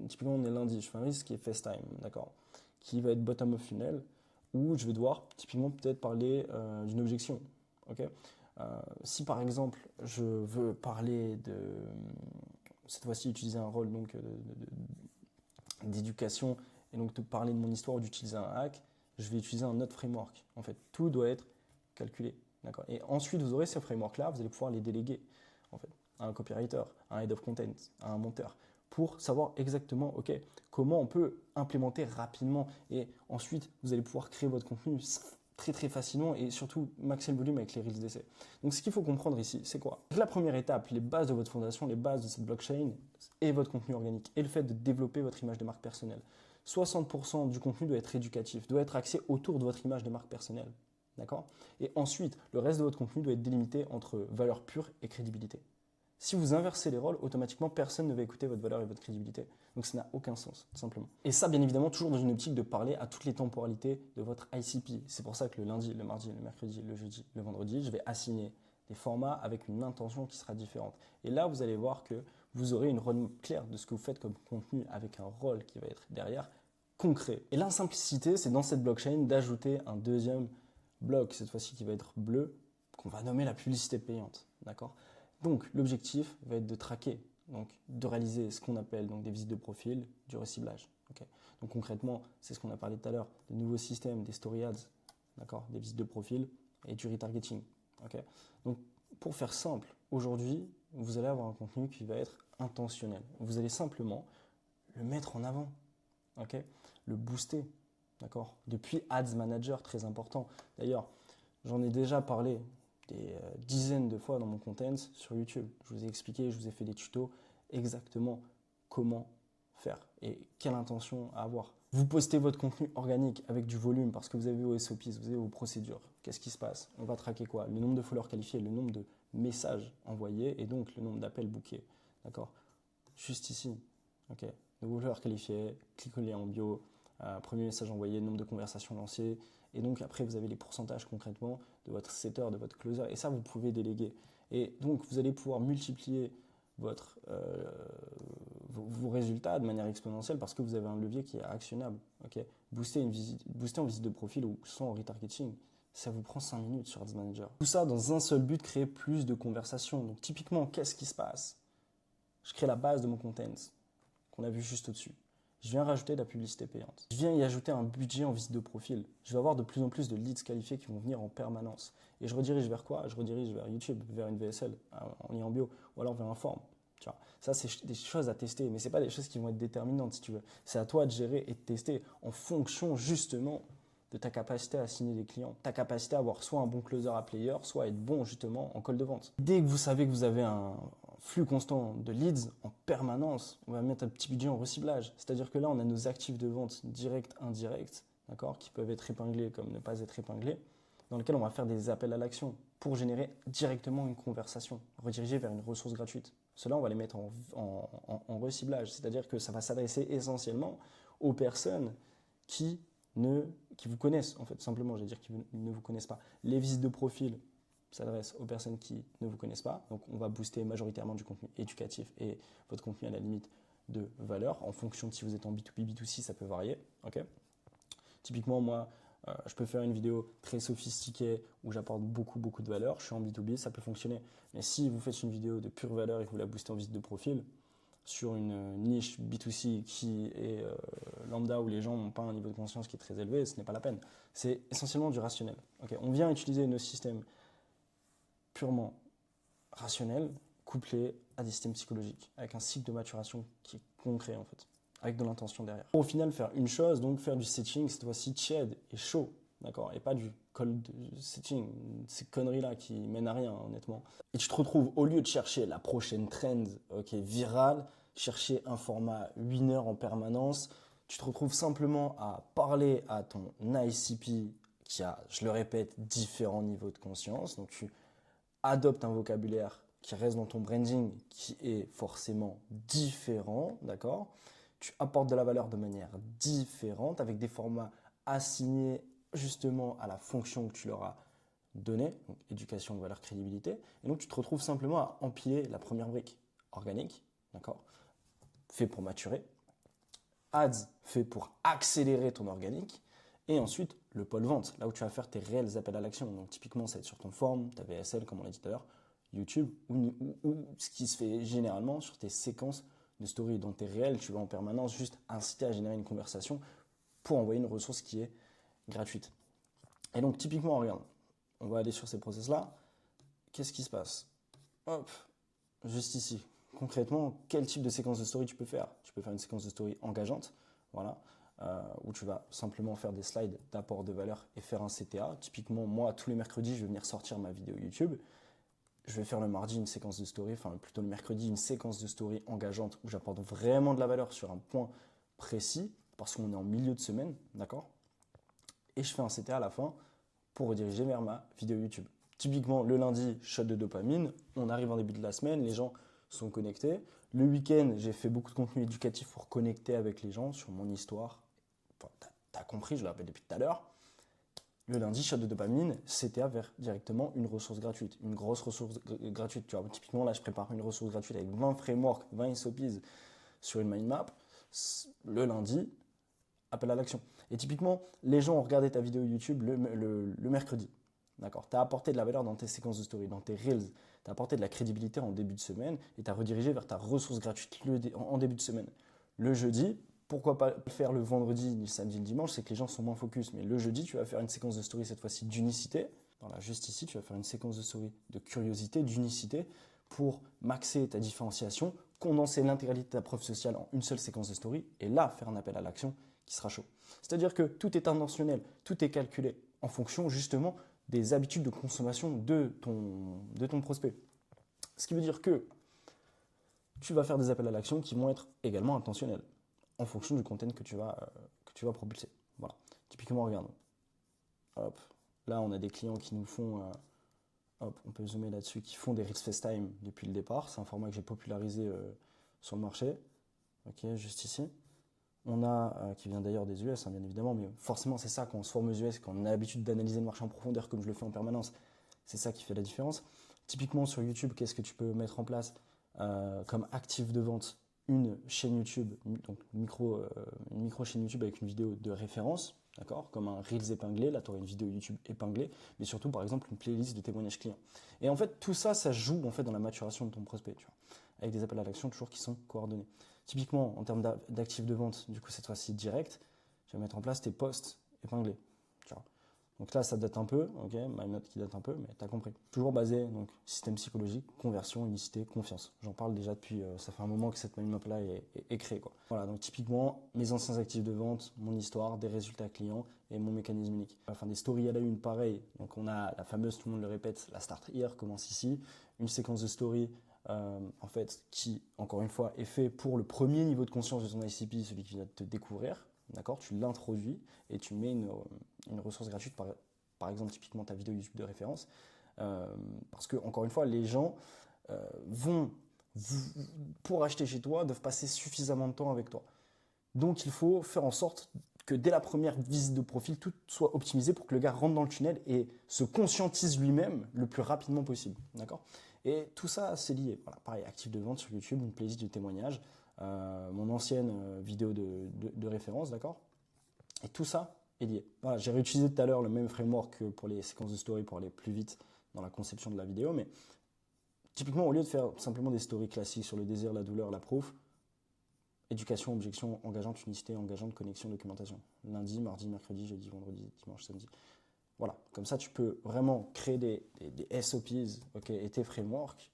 typiquement, on est lundi, je fais un risque qui est FaceTime, d'accord? Qui va être bottom of funnel, où je vais devoir, typiquement, peut-être parler d'une objection, ok? Si par exemple je veux parler cette fois-ci utiliser un rôle donc d'éducation et donc de parler de mon histoire ou d'utiliser un hack, je vais utiliser un autre framework. En fait, tout doit être calculé, d'accord. Et ensuite, vous aurez ces frameworks-là, vous allez pouvoir les déléguer en fait à un copywriter, à un head of content, à un monteur, pour savoir exactement, ok, comment on peut implémenter rapidement. Et ensuite, vous allez pouvoir créer votre contenu très très facilement et surtout maxer le volume avec les Reels d'essai. Donc ce qu'il faut comprendre ici, c'est quoi? La première étape, les bases de votre fondation, les bases de cette blockchain et votre contenu organique et le fait de développer votre image de marque personnelle. 60% du contenu doit être éducatif, doit être axé autour de votre image de marque personnelle. D'accord? Et ensuite, le reste de votre contenu doit être délimité entre valeur pure et crédibilité. Si vous inversez les rôles, automatiquement, personne ne va écouter votre valeur et votre crédibilité. Donc ça n'a aucun sens, tout simplement. Et ça, bien évidemment, toujours dans une optique de parler à toutes les temporalités de votre ICP. C'est pour ça que le lundi, le mardi, le mercredi, le jeudi, le vendredi, je vais assigner des formats avec une intention qui sera différente. Et là, vous allez voir que vous aurez une roadmap claire de ce que vous faites comme contenu avec un rôle qui va être derrière, concret. Et la simplicité, c'est dans cette blockchain d'ajouter un deuxième bloc, cette fois-ci qui va être bleu, qu'on va nommer la publicité payante. D'accord ? Donc, l'objectif va être de traquer, donc de réaliser ce qu'on appelle donc, des visites de profil, du reciblage. Okay. Donc, concrètement, c'est ce qu'on a parlé tout à l'heure, des nouveaux systèmes, des story ads, des visites de profil et du retargeting. Okay. Donc, pour faire simple, aujourd'hui, vous allez avoir un contenu qui va être intentionnel. Vous allez simplement le mettre en avant, okay, le booster. Depuis Ads Manager, très important. D'ailleurs, j'en ai déjà parlé des dizaines de fois dans mon content sur YouTube. Je vous ai expliqué, je vous ai fait des tutos exactement comment faire et quelle intention à avoir. Vous postez votre contenu organique avec du volume parce que vous avez vos SOPs, vous avez vos procédures. Qu'est-ce qui se passe? On va traquer quoi? Le nombre de followers qualifiés, le nombre de messages envoyés et donc le nombre d'appels bookés. D'accord? Juste ici. Ok. Nouveau followers qualifiés, cliquez le lien en bio, premier message envoyé, nombre de conversations lancées. Et donc après, vous avez les pourcentages concrètement de votre setter, de votre closer. Et ça, vous pouvez déléguer. Et donc, vous allez pouvoir multiplier vos résultats de manière exponentielle parce que vous avez un levier qui est actionnable. Okay, booster en visite de profil ou soit en retargeting, ça vous prend 5 minutes sur Ads Manager. Tout ça dans un seul but, créer plus de conversations. Donc typiquement, qu'est-ce qui se passe? Je crée la base de mon content qu'on a vu juste au-dessus. Je viens rajouter de la publicité payante. Je viens y ajouter un budget en visite de profil. Je vais avoir de plus en plus de leads qualifiés qui vont venir en permanence. Et je redirige vers quoi? Je redirige vers YouTube, vers une VSL, en lien en bio, ou alors vers un form. Tu vois, ça, c'est des choses à tester, mais ce n'est pas des choses qui vont être déterminantes, si tu veux. C'est à toi de gérer et de tester en fonction, justement, de ta capacité à signer des clients, ta capacité à avoir soit un bon closer à player, soit être bon, justement, en call de vente. Dès que vous savez que vous avez un flux constant de leads en permanence, on va mettre un petit budget en reciblage. C'est-à-dire que là, on a nos actifs de vente direct, indirect, d'accord, qui peuvent être épinglés comme ne pas être épinglés, dans lesquels on va faire des appels à l'action pour générer directement une conversation, rediriger vers une ressource gratuite. Cela, on va les mettre en reciblage, c'est-à-dire que ça va s'adresser essentiellement aux personnes qui vous connaissent, en fait, simplement, dire qui ne vous connaissent pas. Les visites de profil s'adressent aux personnes qui ne vous connaissent pas, donc on va booster majoritairement du contenu éducatif et votre contenu à la limite de valeur, en fonction de si vous êtes en B2B, B2C, ça peut varier. Okay, typiquement, moi, je peux faire une vidéo très sophistiquée où j'apporte beaucoup de valeur. Je suis en B2B, ça peut fonctionner. Mais si vous faites une vidéo de pure valeur et que vous la boostez en visite de profil sur une niche B2C qui est lambda où les gens n'ont pas un niveau de conscience qui est très élevé, ce n'est pas la peine. C'est essentiellement du rationnel. Okay, on vient utiliser nos systèmes purement rationnels couplés à des systèmes psychologiques avec un cycle de maturation qui est concret en fait, avec de l'intention derrière. Pour au final faire une chose, donc faire du setting, cette fois-ci tiède et chaud, d'accord, et pas du cold setting, ces conneries-là qui mènent à rien, honnêtement. Et tu te retrouves, au lieu de chercher la prochaine trend, virale, chercher un format winner en permanence, tu te retrouves simplement à parler à ton ICP qui a, je le répète, différents niveaux de conscience. Donc tu adoptes un vocabulaire qui reste dans ton branding, qui est forcément différent, d'accord? Tu apportes de la valeur de manière différente, avec des formats assignés justement à la fonction que tu leur as donnée, donc éducation, valeur, crédibilité. Et donc tu te retrouves simplement à empiler la première brique, organique, d'accord, fait pour maturer, ads, fait pour accélérer ton organique, et ensuite le pôle vente, là où tu vas faire tes réels appels à l'action. Donc typiquement, ça va être sur ton form, ta VSL, comme on l'a dit tout à l'heure, YouTube, ou ce qui se fait généralement sur tes séquences de story. Dans tes réels, tu vas en permanence juste inciter à générer une conversation pour envoyer une ressource qui est gratuite. Et donc typiquement, regarde, on va aller sur ces process-là. Qu'est-ce qui se passe? Hop, juste ici. Concrètement, quel type de séquence de story tu peux faire? Tu peux faire une séquence de story engageante, voilà, où tu vas simplement faire des slides d'apport de valeur et faire un CTA. Typiquement, moi, tous les mercredis, je vais venir sortir ma vidéo YouTube. Je vais faire le mardi une séquence de story, enfin plutôt le mercredi, une séquence de story engageante où j'apporte vraiment de la valeur sur un point précis, parce qu'on est en milieu de semaine, d'accord? Et je fais un CTA à la fin pour rediriger vers ma vidéo YouTube. Typiquement, le lundi, shot de dopamine, on arrive en début de la semaine, les gens sont connectés. Le week-end, j'ai fait beaucoup de contenu éducatif pour connecter avec les gens sur mon histoire. Enfin, t'as compris, je le répète depuis tout à l'heure. Le lundi, shot de dopamine, CTA vers directement une ressource gratuite, une grosse ressource gratuite. Tu vois, typiquement, là, je prépare une ressource gratuite avec 20 frameworks, 20 SOPs sur une mind map. Le lundi, appel à l'action. Et typiquement, les gens ont regardé ta vidéo YouTube le mercredi. D'accord. Tu as apporté de la valeur dans tes séquences de story, dans tes reels. Tu as apporté de la crédibilité en début de semaine et tu as redirigé vers ta ressource gratuite en début de semaine. Le jeudi, pourquoi pas le faire le vendredi, ni le samedi, ni le dimanche, c'est que les gens sont moins focus. Mais le jeudi, tu vas faire une séquence de story, cette fois-ci d'unicité. Voilà, juste ici, tu vas faire une séquence de story de curiosité, d'unicité, pour maxer ta différenciation, condenser l'intégralité de ta preuve sociale en une seule séquence de story, et là, faire un appel à l'action qui sera chaud. C'est-à-dire que tout est intentionnel, tout est calculé en fonction justement des habitudes de consommation de ton prospect. Ce qui veut dire que tu vas faire des appels à l'action qui vont être également intentionnels. en fonction du content que tu vas propulser. Voilà. Typiquement, regarde. Hop. Là, on a des clients qui nous font, hop, on peut zoomer là-dessus, qui font des Reels FaceTime depuis le départ. C'est un format que j'ai popularisé sur le marché. Ok, juste ici. On a, qui vient d'ailleurs des US, hein, bien évidemment, mais forcément, c'est ça, quand on se forme aux US, quand on a l'habitude d'analyser le marché en profondeur comme je le fais en permanence, c'est ça qui fait la différence. Typiquement, sur YouTube, qu'est-ce que tu peux mettre en place comme actif de vente? Une chaîne YouTube, donc une micro chaîne YouTube avec une vidéo de référence, d'accord, comme un Reels épinglé, là tu aurais une vidéo YouTube épinglée, mais surtout par exemple une playlist de témoignages clients. Et en fait tout ça, ça joue en fait dans la maturation de ton prospect, tu vois, avec des appels à l'action toujours qui sont coordonnés. Typiquement en termes d'actifs de vente, du coup cette fois-ci direct, je vais mettre en place tes posts épinglés, tu vois. Donc là, ça date un peu, ok, ma note qui date un peu, mais tu as compris. Toujours basé, donc, système psychologique, conversion, unicité, confiance. J'en parle déjà depuis, ça fait un moment que cette map-là est créée, quoi. Voilà, donc typiquement, mes anciens actifs de vente, mon histoire, des résultats clients et mon mécanisme unique. Enfin, des stories à la une, pareil. Donc on a la fameuse, tout le monde le répète, la start here commence ici. Une séquence de story, en fait, qui, encore une fois, est fait pour le premier niveau de conscience de ton ICP, celui qui vient de te découvrir. D'accord, tu l'introduis et tu mets une ressource gratuite, par exemple typiquement ta vidéo YouTube de référence, parce que encore une fois, les gens pour acheter chez toi, doivent passer suffisamment de temps avec toi. Donc il faut faire en sorte que dès la première visite de profil, tout soit optimisé pour que le gars rentre dans le tunnel et se conscientise lui-même le plus rapidement possible. D'accord? Et tout ça, c'est lié. Voilà, pareil, actif de vente sur YouTube, une playlist de témoignages, mon ancienne vidéo de référence, d'accord? Et tout ça est lié. Voilà, j'ai réutilisé tout à l'heure le même framework que pour les séquences de story pour aller plus vite dans la conception de la vidéo, mais typiquement, au lieu de faire simplement des stories classiques sur le désir, la douleur, la proof, éducation, objection, engageante, unicité, engageante, connexion, documentation. Lundi, mardi, mercredi, jeudi, vendredi, dimanche, samedi. Voilà, comme ça tu peux vraiment créer des SOPs, okay, et tes frameworks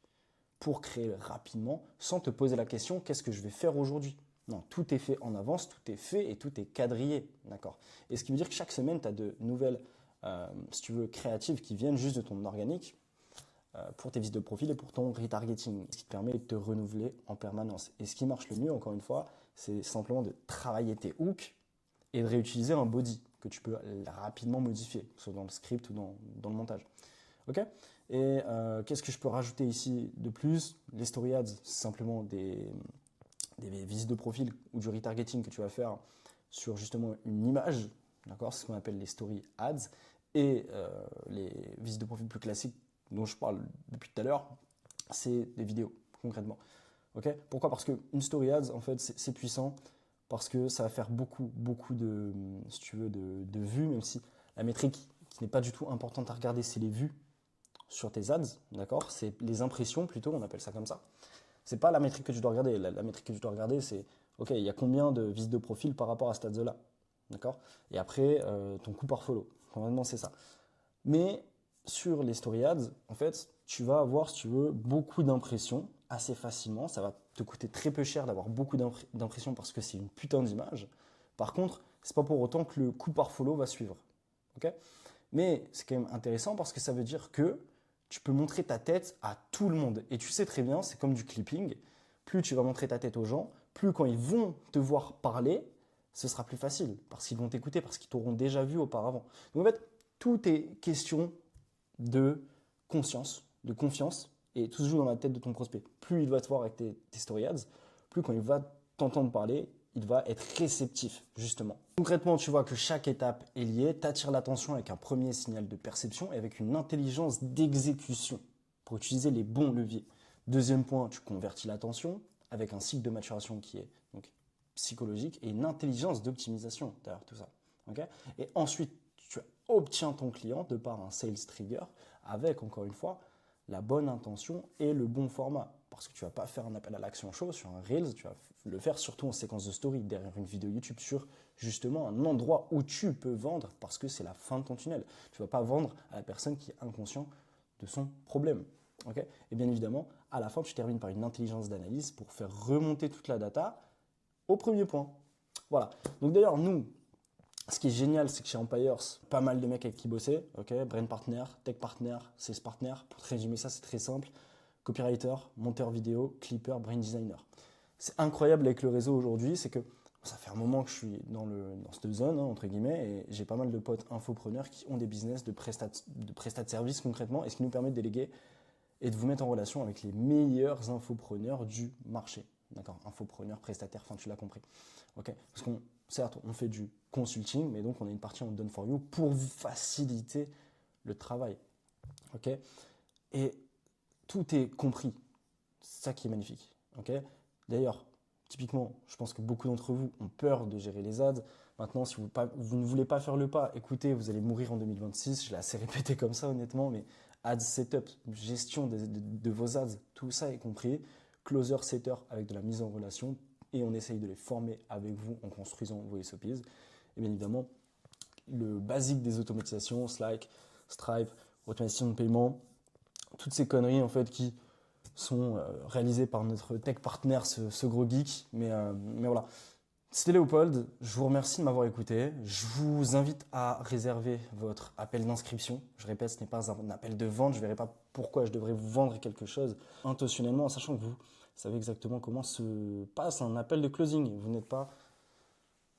pour créer rapidement sans te poser la question qu'est-ce que je vais faire aujourd'hui. Non, tout est fait en avance, tout est fait et tout est quadrillé, d'accord. Et ce qui veut dire que chaque semaine, tu as de nouvelles, si tu veux, créatives qui viennent juste de ton organique pour tes visites de profil et pour ton retargeting, ce qui te permet de te renouveler en permanence. Et ce qui marche le mieux, encore une fois, c'est simplement de travailler tes hooks et de réutiliser un body que tu peux rapidement modifier, soit dans le script ou dans le montage. Ok. Et qu'est-ce que je peux rajouter ici de plus? Les story ads, c'est simplement des visites de profil ou du retargeting que tu vas faire sur justement une image, d'accord? C'est ce qu'on appelle les story ads. Et les visites de profil plus classiques dont je parle depuis tout à l'heure, c'est des vidéos, concrètement. Ok. Pourquoi? Parce qu'une story ads, en fait, c'est puissant parce que ça va faire beaucoup de, si tu veux, de vues, même si la métrique qui n'est pas du tout importante à regarder, c'est les vues sur tes ads, d'accord? C'est les impressions plutôt, on appelle ça comme ça. C'est pas la métrique que tu dois regarder. La métrique que tu dois regarder, c'est, ok, il y a combien de visites de profil par rapport à cette ads-là, d'accord? Et après, ton coût par follow. Normalement, c'est ça. Mais sur les story ads, en fait, tu vas avoir, si tu veux, beaucoup d'impressions assez facilement. Ça va te coûter très peu cher d'avoir beaucoup d'impressions parce que c'est une putain d'image. Par contre, c'est pas pour autant que le coût par follow va suivre. Okay? Mais c'est quand même intéressant parce que ça veut dire que tu peux montrer ta tête à tout le monde. Et tu sais très bien, c'est comme du clipping. Plus tu vas montrer ta tête aux gens, plus quand ils vont te voir parler, ce sera plus facile parce qu'ils vont t'écouter, parce qu'ils t'auront déjà vu auparavant. Donc en fait, tout est question de conscience, de confiance, et tout se joue dans la tête de ton prospect. Plus il va te voir avec tes story ads, plus quand il va t'entendre parler, il va être réceptif, justement. Concrètement, tu vois que chaque étape est liée, t'attires l'attention avec un premier signal de perception et avec une intelligence d'exécution pour utiliser les bons leviers. Deuxième point, tu convertis l'attention avec un cycle de maturation qui est donc psychologique et une intelligence d'optimisation derrière tout ça. Okay? Et ensuite, tu obtiens ton client de par un sales trigger avec, encore une fois, la bonne intention et le bon format. Parce que tu ne vas pas faire un appel à l'action chaud sur un Reels, tu vas le faire surtout en séquence de story, derrière une vidéo YouTube sur justement un endroit où tu peux vendre parce que c'est la fin de ton tunnel. Tu ne vas pas vendre à la personne qui est inconscient de son problème. Okay? Et bien évidemment, à la fin, tu termines par une intelligence d'analyse pour faire remonter toute la data au premier point. Voilà. Donc d'ailleurs, nous, ce qui est génial, c'est que chez Empires, pas mal de mecs avec qui bosser, ok, brain partner, tech partner, sales partner. Pour te résumer ça, c'est très simple. Copywriter, monteur vidéo, clipper, brain designer. C'est incroyable avec le réseau aujourd'hui, c'est que Ça fait un moment que je suis dans cette zone, hein, entre guillemets, et j'ai pas mal de potes infopreneurs qui ont des business de prestat de services concrètement, et ce qui nous permet de déléguer et de vous mettre en relation avec les meilleurs infopreneurs du marché. D'accord? Infopreneurs, prestataires, enfin tu l'as compris. Ok? Parce qu'on, certes, on fait du consulting, mais donc on a une partie en done for you pour vous faciliter le travail. Ok? Et tout est compris. C'est ça qui est magnifique. Ok? D'ailleurs, typiquement, je pense que beaucoup d'entre vous ont peur de gérer les ads. Maintenant, si vous ne voulez pas faire le pas, écoutez, vous allez mourir en 2026. Je l'ai assez répété comme ça, honnêtement, mais ads setup, gestion de vos ads, tout ça est compris. Closer setter avec de la mise en relation et on essaye de les former avec vous en construisant vos SOPs. Et bien évidemment, le basique des automatisations, Slack, Stripe, automatisation de paiement, toutes ces conneries en fait qui sont réalisées par notre tech partner, ce gros geek. Mais voilà. C'était Léopold, je vous remercie de m'avoir écouté. Je vous invite à réserver votre appel d'inscription. Je répète, ce n'est pas un appel de vente. Je ne verrai pas pourquoi je devrais vous vendre quelque chose intentionnellement, en sachant que vous savez exactement comment se passe un appel de closing. Vous n'êtes pas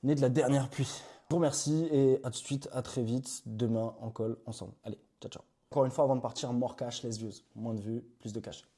né de la dernière pluie. Je vous remercie et à tout de suite, à très vite. Demain, en call ensemble. Allez, ciao, ciao. Encore une fois, avant de partir, more cash, less views. Moins de vues, plus de cash.